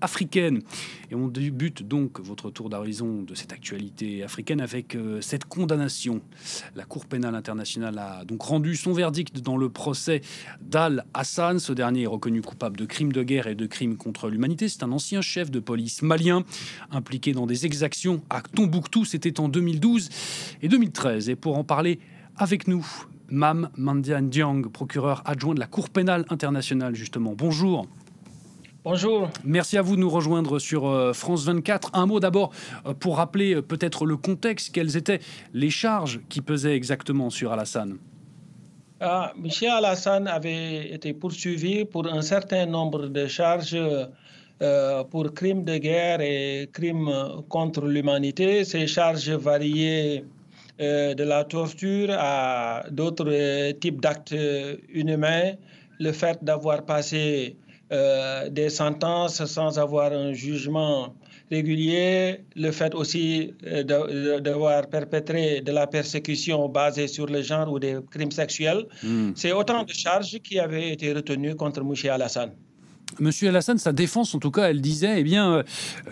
Africaine. Et on débute donc votre tour d'horizon de cette actualité africaine avec cette condamnation. La Cour pénale internationale a donc rendu son verdict dans le procès d'Al Hassan. Ce dernier est reconnu coupable de crimes de guerre et de crimes contre l'humanité. C'est un ancien chef de police malien impliqué dans des exactions à Tombouctou. C'était en 2012 et 2013. Et pour en parler avec nous, Mame Mandiang Diang, procureur adjoint de la Cour pénale internationale, justement. Bonjour. Bonjour. Merci à vous de nous rejoindre sur France 24. Un mot d'abord pour rappeler peut-être le contexte. Quelles étaient les charges qui pesaient exactement sur Al Hassan? Michel Al Hassan avait été poursuivi pour un certain nombre de charges pour crimes de guerre et crimes contre l'humanité. Ces charges variaient de la torture à d'autres types d'actes inhumains. Le fait d'avoir passé des sentences sans avoir un jugement régulier, le fait aussi d'avoir perpétré de la persécution basée sur le genre ou des crimes sexuels. C'est autant de charges qui avaient été retenues contre M. Al Hassan. Monsieur Al Hassan, sa défense, en tout cas, elle disait que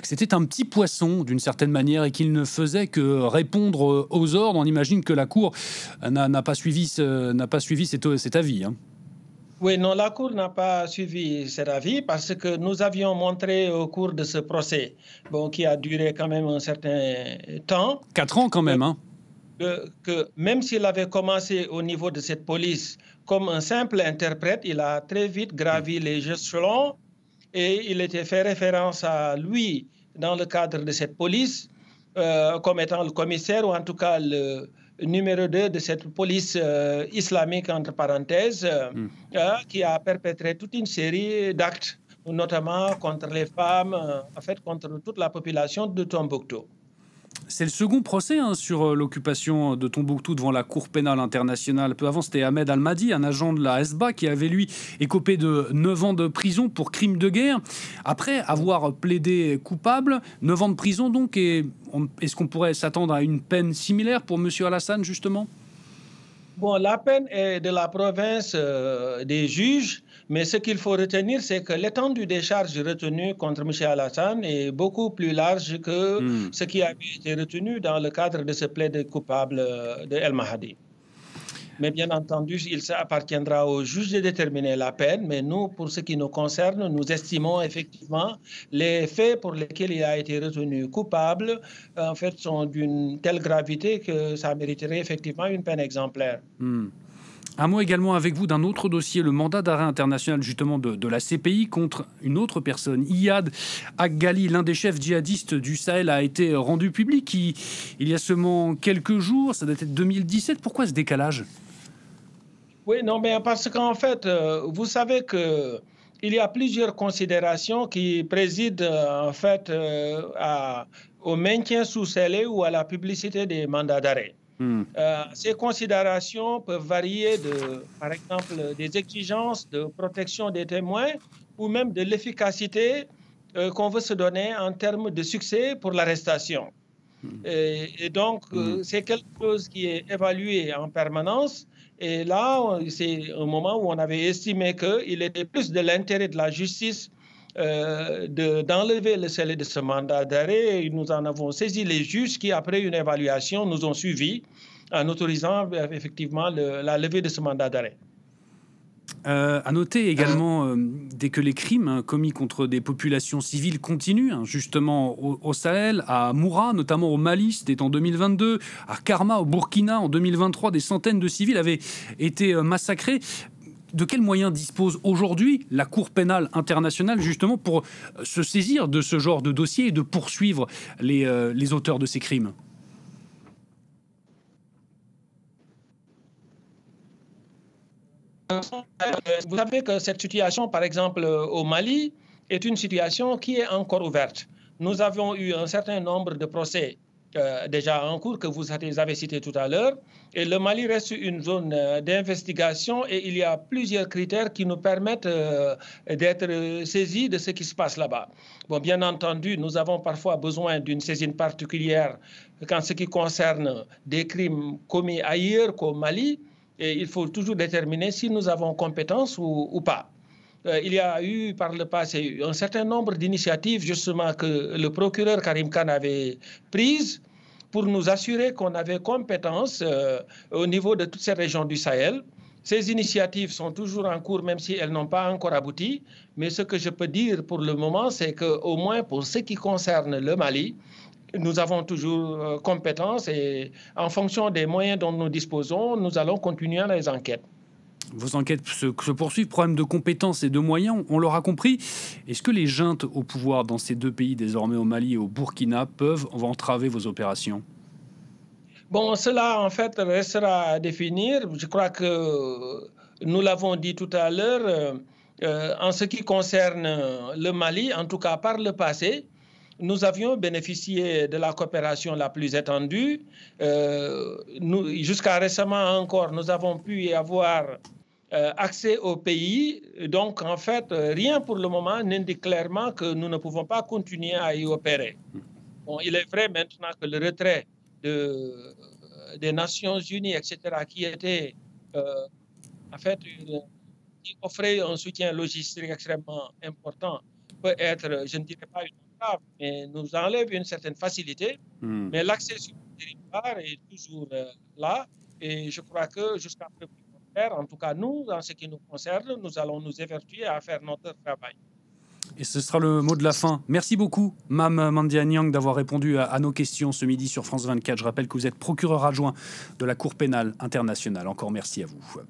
c'était un petit poisson, d'une certaine manière, et qu'il ne faisait que répondre aux ordres. On imagine que la Cour n'a pas suivi cet avis. Oui, non, la Cour n'a pas suivi cet avis parce que nous avions montré au cours de ce procès, qui a duré quand même un certain temps. 4 ans quand même, que même s'il avait commencé au niveau de cette police comme un simple interprète, il a très vite gravi les échelons et il était fait référence à lui dans le cadre de cette police comme étant le commissaire ou en tout cas le numéro 2 de cette police islamique, entre parenthèses, qui a perpétré toute une série d'actes, notamment contre les femmes, en fait contre toute la population de Tombouctou. C'est le second procès sur l'occupation de Tombouctou devant la Cour pénale internationale. Peu avant, c'était Ahmed Al-Mahdi, un agent de la SBA, qui avait, lui, écopé de 9 ans de prison pour crimes de guerre. Après avoir plaidé coupable, 9 ans de prison donc, et est-ce qu'on pourrait s'attendre à une peine similaire pour M. Al Hassan, justement ? Bon, la peine est de la province des juges, mais ce qu'il faut retenir, c'est que l'étendue des charges retenues contre M. Al Hassan est beaucoup plus large que ce qui avait été retenu dans le cadre de ce plaide coupable de El Mahdi. Mais bien entendu, il appartiendra aux juges de déterminer la peine. Mais nous, pour ce qui nous concerne, nous estimons effectivement les faits pour lesquels il a été retenu coupable, en fait, sont d'une telle gravité que ça mériterait effectivement une peine exemplaire. Un mot également avec vous d'un autre dossier, le mandat d'arrêt international justement de la CPI contre une autre personne. Iyad Ag-Ghali, l'un des chefs djihadistes du Sahel, a été rendu public il y a seulement quelques jours, ça date de 2017. Pourquoi ce décalage ? Oui, non, mais parce qu'en fait, vous savez qu'il y a plusieurs considérations qui président en fait au maintien sous scellé ou à la publicité des mandats d'arrêt. Ces considérations peuvent varier par exemple, des exigences de protection des témoins ou même de l'efficacité qu'on veut se donner en termes de succès pour l'arrestation. Et donc, c'est quelque chose qui est évalué en permanence. Et là, c'est un moment où on avait estimé qu'il était plus de l'intérêt de la justice d'enlever le scellé de ce mandat d'arrêt. Et nous en avons saisi les juges qui, après une évaluation, nous ont suivis en autorisant effectivement la levée de ce mandat d'arrêt. À noter également, dès que les crimes commis contre des populations civiles continuent, justement au Sahel, à Moura, notamment au Mali, c'était en 2022, à Karma, au Burkina, en 2023, des centaines de civils avaient été massacrés. De quels moyens dispose aujourd'hui la Cour pénale internationale, justement, pour se saisir de ce genre de dossier et de poursuivre les auteurs de ces crimes ? Vous savez que cette situation, par exemple, au Mali, est une situation qui est encore ouverte. Nous avons eu un certain nombre de procès déjà en cours que vous avez cité tout à l'heure. Et le Mali reste une zone d'investigation et il y a plusieurs critères qui nous permettent d'être saisis de ce qui se passe là-bas. Bon, bien entendu, nous avons parfois besoin d'une saisine particulière en ce qui concerne des crimes commis ailleurs qu'au Mali. Et il faut toujours déterminer si nous avons compétence ou pas. il y a eu par le passé un certain nombre d'initiatives justement que le procureur Karim Khan avait prises pour nous assurer qu'on avait compétence au niveau de toutes ces régions du Sahel. Ces initiatives sont toujours en cours, même si elles n'ont pas encore abouti. Mais ce que je peux dire pour le moment, c'est qu'au moins pour ce qui concerne le Mali, nous avons toujours compétence et en fonction des moyens dont nous disposons, nous allons continuer les enquêtes. Vos enquêtes se poursuivent, problème de compétences et de moyens, on l'aura compris. Est-ce que les juntes au pouvoir dans ces deux pays, désormais au Mali et au Burkina, peuvent entraver vos opérations? Bon, cela en fait restera à définir. Je crois que nous l'avons dit tout à l'heure, en ce qui concerne le Mali, en tout cas par le passé, nous avions bénéficié de la coopération la plus étendue. Jusqu'à récemment encore, nous avons pu y avoir accès au pays. Donc, en fait, rien pour le moment n'indique clairement que nous ne pouvons pas continuer à y opérer. Bon, il est vrai maintenant que le retrait des Nations Unies, etc., qui était en fait qui offrait un soutien logistique extrêmement important, peut être, je ne dirais pas une entrave, mais nous enlève une certaine facilité. Mais l'accès sur le territoire est toujours là. Et je crois que jusqu'à preuve du contraire, en tout cas nous, en ce qui nous concerne, nous allons nous évertuer à faire notre travail. Et ce sera le mot de la fin. Merci beaucoup, Mame Mandiaye Niang, d'avoir répondu à nos questions ce midi sur France 24. Je rappelle que vous êtes procureur adjoint de la Cour pénale internationale. Encore merci à vous.